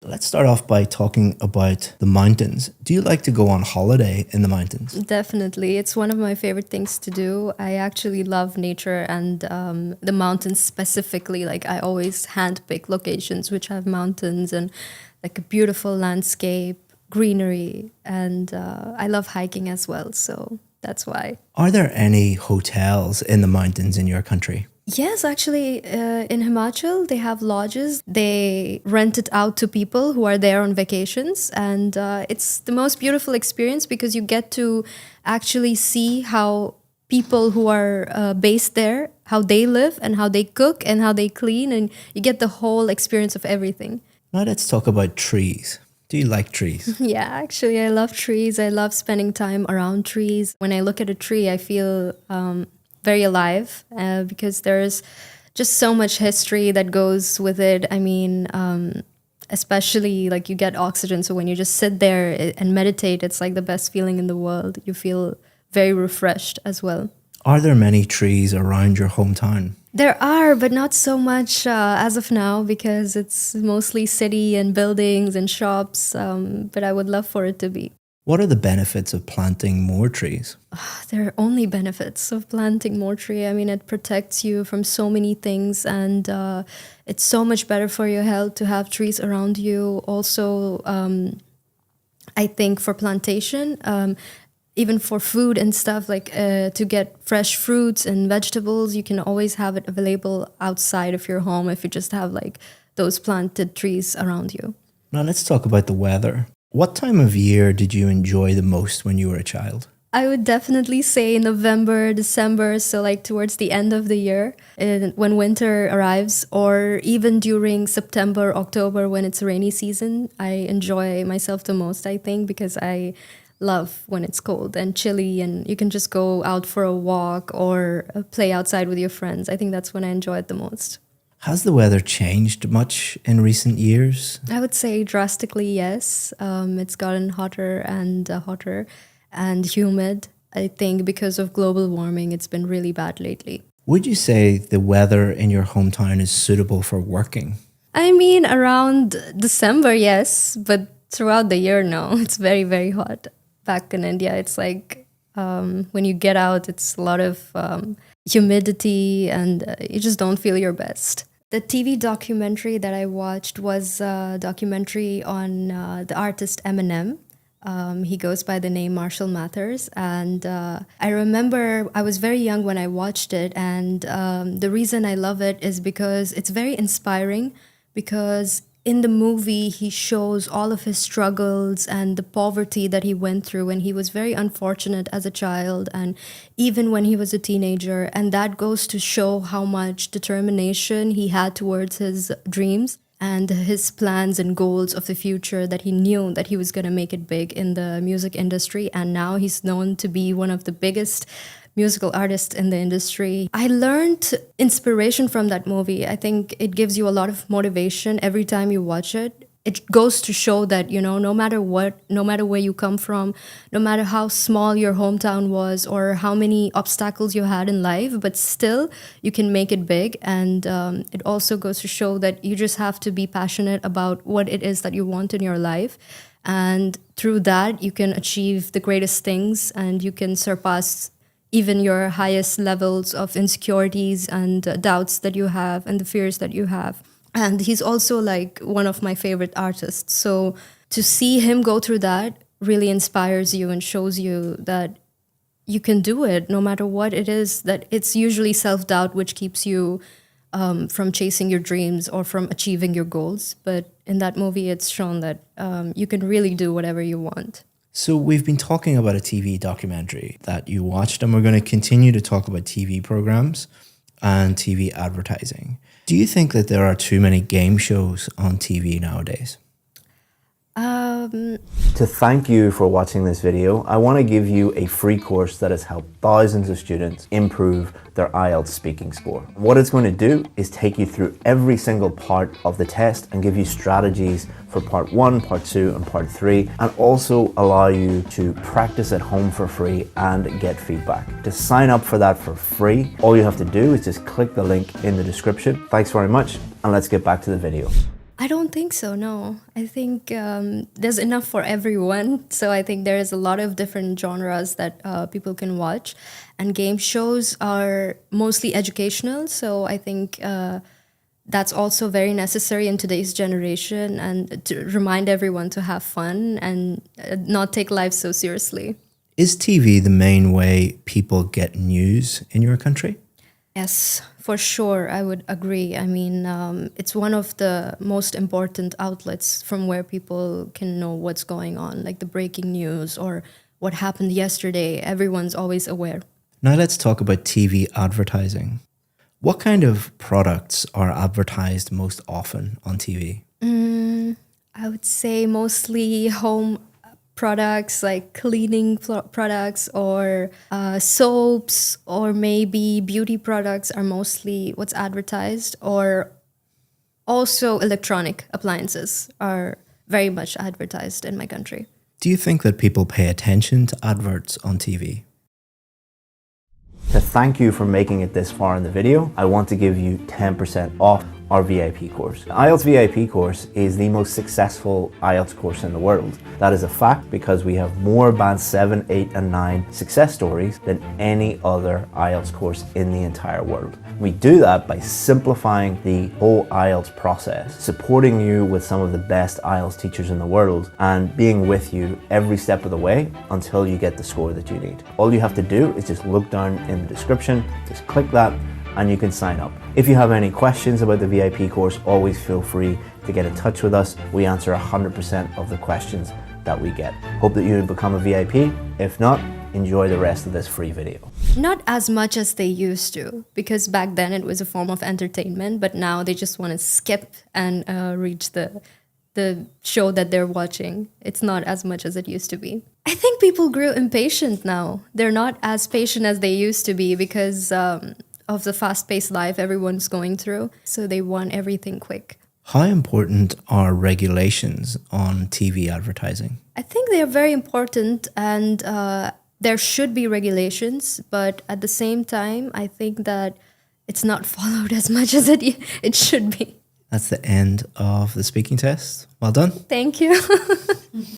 Let's start off by talking about the mountains. Do you like to go on holiday in the mountains? Definitely. It's one of my favorite things to do. I actually love nature and the mountains specifically. Like, I always handpick locations which have mountains and like a beautiful landscape, greenery, and I love hiking as well. So that's why. Are there any hotels in the mountains in your country? Yes, actually, in Himachal, they have lodges. They rent it out to people who are there on vacations. And it's the most beautiful experience because you get to actually see how people who are based there, how they live and how they cook and how they clean. And you get the whole experience of everything. Now let's talk about trees. Do you like trees? Yeah, actually, I love trees. I love spending time around trees. When I look at a tree, I feel very alive because there's just so much history that goes with it. I mean, especially like you get oxygen. So when you just sit there and meditate, it's like the best feeling in the world. You feel very refreshed as well. Are there many trees around your hometown? There are, but not so much as of now because it's mostly city and buildings and shops. But I would love for it to be. What are the benefits of planting more trees? There are only benefits of planting more tree. I mean, it protects you from so many things, and it's so much better for your health to have trees around you. Also, I think for plantation, even for food and stuff, like to get fresh fruits and vegetables, you can always have it available outside of your home if you just have like those planted trees around you. Now let's talk about the weather. What time of year did you enjoy the most when you were a child? I would definitely say November, December, so like towards the end of the year when winter arrives, or even during September, October when it's rainy season. I enjoy myself the most, I think, because I love when it's cold and chilly and you can just go out for a walk or play outside with your friends. I think that's when I enjoy it the most. Has the weather changed much in recent years? I would say drastically, yes. It's gotten hotter and humid. I think because of global warming, it's been really bad lately. Would you say the weather in your hometown is suitable for working? I mean, around December, yes, but throughout the year, no. It's very, very hot. Back in India, it's like when you get out, it's a lot of humidity and you just don't feel your best. The TV documentary that I watched was a documentary on the artist Eminem. He goes by the name Marshall Mathers. And I remember I was very young when I watched it. And the reason I love it is because it's very inspiring because in the movie, he shows all of his struggles and the poverty that he went through. And he was very unfortunate as a child and even when he was a teenager. And that goes to show how much determination he had towards his dreams and his plans and goals of the future, that he knew that he was going to make it big in the music industry. And now he's known to be one of the biggest musical artists in the industry. I learned inspiration from that movie. I think it gives you a lot of motivation every time you watch it. It goes to show that, you know, no matter what, no matter where you come from, no matter how small your hometown was or how many obstacles you had in life, but still you can make it big. And it also goes to show that you just have to be passionate about what it is that you want in your life. And through that, you can achieve the greatest things and you can surpass even your highest levels of insecurities and doubts that you have and the fears that you have. And he's also like one of my favorite artists. So to see him go through that really inspires you and shows you that you can do it no matter what it is, that it's usually self-doubt which keeps you from chasing your dreams or from achieving your goals. But in that movie, it's shown that you can really do whatever you want. So we've been talking about a TV documentary that you watched, and we're going to continue to talk about TV programs and TV advertising. Do you think that there are too many game shows on TV nowadays? To thank you for watching this video, I want to give you a free course that has helped thousands of students improve their IELTS speaking score. What it's going to do is take you through every single part of the test and give you strategies for part 1, part 2 and part 3, and also allow you to practice at home for free and get feedback. To sign up for that for free, all you have to do is just click the link in the description. Thanks very much, and let's get back to the video. I don't think so, no. I think there's enough for everyone. So I think there is a lot of different genres that people can watch. And game shows are mostly educational. So I think that's also very necessary in today's generation and to remind everyone to have fun and not take life so seriously. Is TV the main way people get news in your country? Yes, for sure. I would agree. I mean, it's one of the most important outlets from where people can know what's going on, like the breaking news or what happened yesterday. Everyone's always aware. Now let's talk about TV advertising. What kind of products are advertised most often on TV? I would say mostly home products like cleaning products or soaps or maybe beauty products are mostly what's advertised, or also electronic appliances are very much advertised in my country. Do you think that people pay attention to adverts on TV? To thank you for making it this far in the video, I want to give you 10% off our VIP course. The IELTS VIP course is the most successful IELTS course in the world. That is a fact because we have more Band 7, 8 and 9 success stories than any other IELTS course in the entire world. We do that by simplifying the whole IELTS process, supporting you with some of the best IELTS teachers in the world and being with you every step of the way until you get the score that you need. All you have to do is just look down in the description, just click that and you can sign up. If you have any questions about the VIP course, always feel free to get in touch with us. We answer 100% of the questions that we get. Hope that you become a VIP. If not, enjoy the rest of this free video. Not as much as they used to, because back then it was a form of entertainment, but now they just want to skip and reach the show that they're watching. It's not as much as it used to be. I think people grew impatient now. They're not as patient as they used to be because of the fast-paced life everyone's going through. So they want everything quick. How important are regulations on TV advertising? I think they are very important and there should be regulations, but at the same time, I think that it's not followed as much as it should be. That's the end of the speaking test. Well done. Thank you.